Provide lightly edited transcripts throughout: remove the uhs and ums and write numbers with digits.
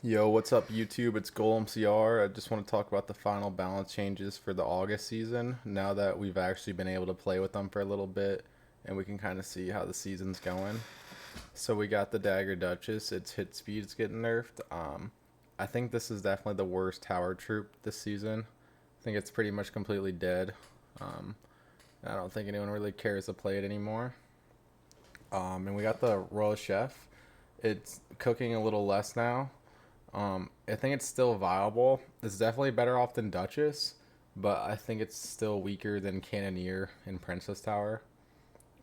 Yo, what's up, YouTube? It's Golemcr. I just want to talk about the final balance changes for the August season. Now that we've actually been able to play with them for a little bit, and we can kind of see how the season's going. So we got the Dagger Duchess. Its hit speed's getting nerfed. I think this is definitely the worst tower troop this season. I think it's pretty much completely dead. Um, I don't think anyone really cares to play it anymore. And we got the Royal Chef. It's cooking a little less now. I think it's still viable. It's definitely better off than Duchess, but I think it's still weaker than Cannoneer and Princess Tower.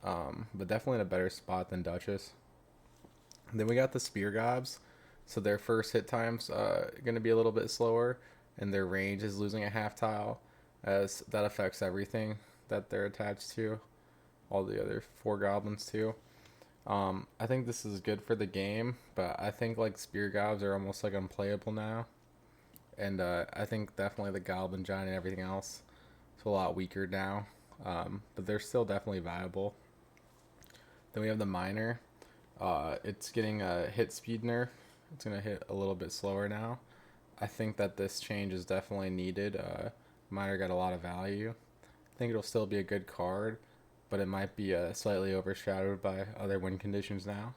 But definitely in a better spot than Duchess. Then we got the Spear Gobs. So their first hit time's going to be a little bit slower, and their range is losing a half tile, as that affects everything that they're attached to. All the other four goblins too. I think this is good for the game, but I think like spear gobs are almost like unplayable now, and I think definitely the goblin giant and everything else is a lot weaker now, but they're still definitely viable. Then we have the miner. It's getting a hit speed nerf. It's gonna hit a little bit slower now. I think that this change is definitely needed. Miner got a lot of value. I think it'll still be a good card, but it might be slightly overshadowed by other win conditions now.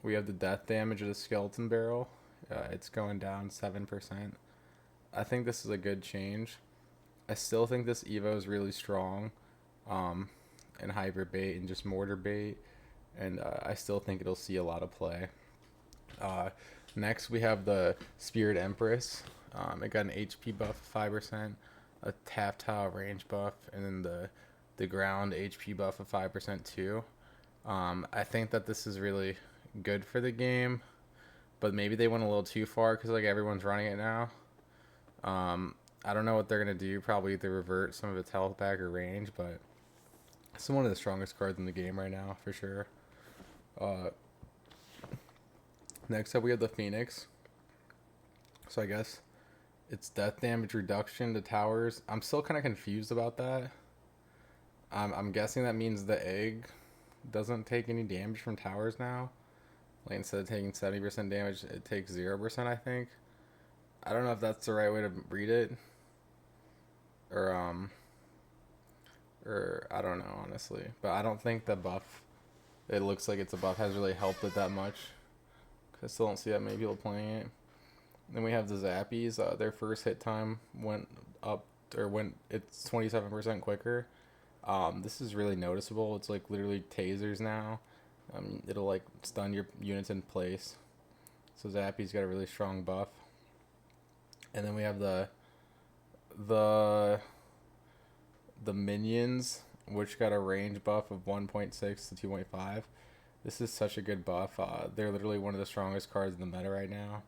We have the death damage of the skeleton barrel. It's going down 7%. I think this is a good change. I still think this Evo is really strong, um, and hybrid bait and just mortar bait, and I still think it'll see a lot of play. Uh, Next, we have the Spirit Empress. It got an HP buff of 5%, a half tile range buff, and then the ground HP buff of 5% too. I think that this is really good for the game, but maybe they went a little too far because like everyone's running it now. I don't know what they're gonna do. Probably either revert some of its health back or range, but it's one of the strongest cards in the game right now for sure. Uh, Next up, we have the Phoenix. So I guess it's death damage reduction to towers. I'm still kind of confused about that. I'm guessing that means the egg doesn't take any damage from towers now. Like instead of taking 70% damage, it takes 0%, I think. I don't know if that's the right way to read it. Or or I don't know honestly. But I don't think the buff, it looks like it's a buff, has really helped it that much. Cause I still don't see that many people playing it. Then we have the Zappies. Their first hit time went up, or went, it's 27% quicker. This is really noticeable. It's like literally tasers now. It'll like stun your units in place. So Zappy's got a really strong buff. And then we have the the minions, which got a range buff of 1.6 to 2.5. This is such a good buff. They're literally one of the strongest cards in the meta right now.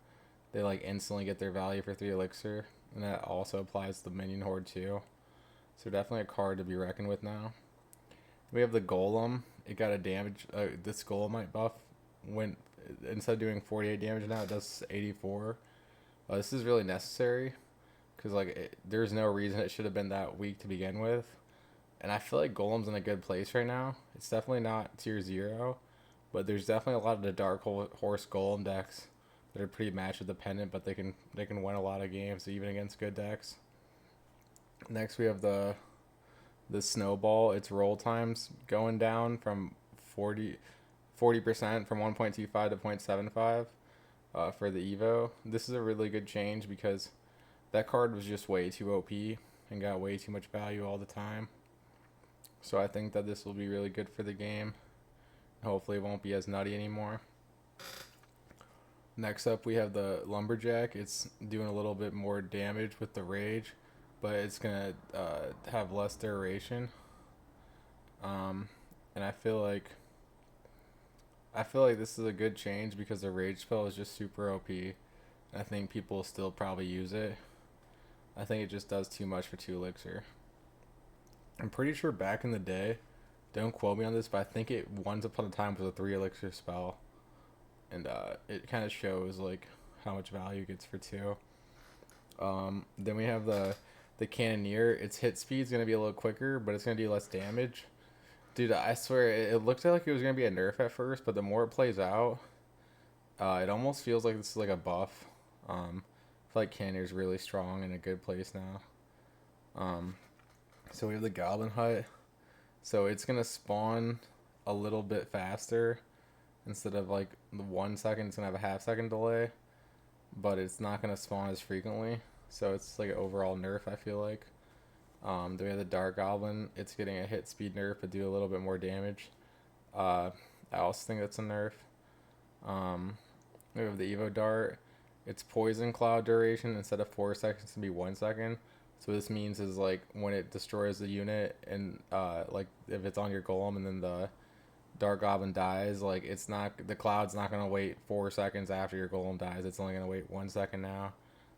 They like instantly get their value for 3 elixir, and that also applies to the minion horde too. So definitely a card to be reckoned with now. We have the golem. It got a damage. This golemite buff went, instead of doing 48 damage now, it does 84. This is really necessary because there's no reason it should have been that weak to begin with. And I feel like Golem's in a good place right now. It's definitely not tier 0, but there's definitely a lot of the dark horse Golem decks that are pretty matchup dependent, but they can win a lot of games even against good decks. Next we have the snowball. Its roll times going down from 40% from 1.25 to 0.75 for the Evo. This is a really good change because that card was just way too OP and got way too much value all the time. So I think that this will be really good for the game. Hopefully it won't be as nutty anymore. Next up we have the lumberjack. It's doing a little bit more damage with the rage, but it's gonna have less duration. And I feel like this is a good change because the rage spell is just super OP. I think people will still probably use it. I think it just does too much for 2 elixir. I'm pretty sure back in the day, don't quote me on this, but I think it once upon a time was a 3 elixir spell, and it kind of shows like how much value it gets for 2. Then we have the cannoneer. Its hit speed is gonna be a little quicker, but it's gonna do less damage. Dude, I swear it looked like it was gonna be a nerf at first, but the more it plays out, It almost feels like this is like a buff. I feel like Cannier's really strong in a good place now. So we have the Goblin Hut. So it's gonna spawn a little bit faster. Instead of like the 1 second, it's gonna have a half-second delay, but it's not gonna spawn as frequently. So it's like an overall nerf, I feel like. Then we have the Dark Goblin. It's getting a hit speed nerf, but do a little bit more damage. I also think that's a nerf. We have the Evo Dart. It's poison cloud duration instead of 4 seconds to be 1 second. So what this means is like when it destroys the unit and like if it's on your golem and then the Dark Goblin dies, like it's not, the cloud's not gonna wait 4 seconds after your golem dies. It's only gonna wait 1 second now,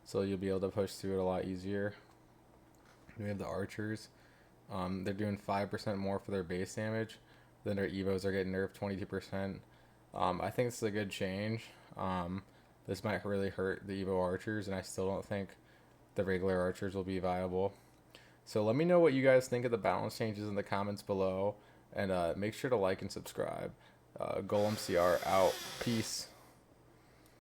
so you'll be able to push through it a lot easier. We have the archers. They're doing 5% more for their base damage. Then their evos are getting nerfed 22%. I think this is a good change. This might really hurt the evo archers, and I still don't think the regular archers will be viable. So let me know what you guys think of the balance changes in the comments below. And make sure to like and subscribe. Golemcr out. Peace.